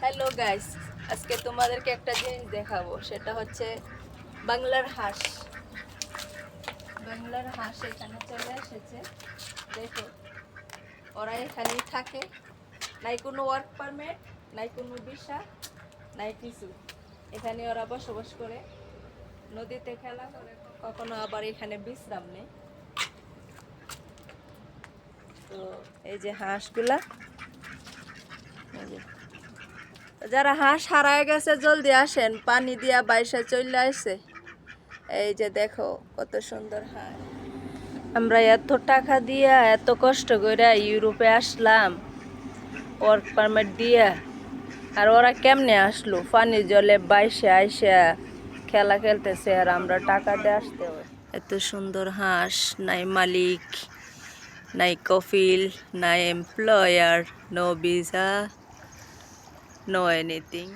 Hello guys, আজকে তোমাদেরকে একটা জিনিস দেখাবো, সেটা হচ্ছে বাংলার হাঁস। বাংলার হাঁস এখানে চলে এসেছে। দেখো, ওরা এখানেই থাকে, নাই কোনো ওয়ার্ক পারমিট, নাই কোনো ভিসা, নাই কিছু। এখানে ওরা বসবাস করে, নদীতে খেলা করে, কখনো আবার এখানে বিশ্রাম নেই। তো এই যে হাঁসগুলা, এই যে যারা হাঁস হারায় গেছে জলদি আসেন, পানি দিয়া বাইসা চলে আসে। এই যে দেখো কত সুন্দর হাঁস। আমরা এত টাকা দিয়া এত কষ্ট করে ইউরোপে আসলাম ওয়ার্ক পারমিট দিয়া, আর ওরা কেমনে আসলো? পানি জলে বাইসে আইসা খেলা খেলতেছে, আর আমরা টাকা দিয়ে আসতে হয়। এত সুন্দর হাঁস, নাই মালিক, নাই কফিল, নাই employer, no visa, no anything.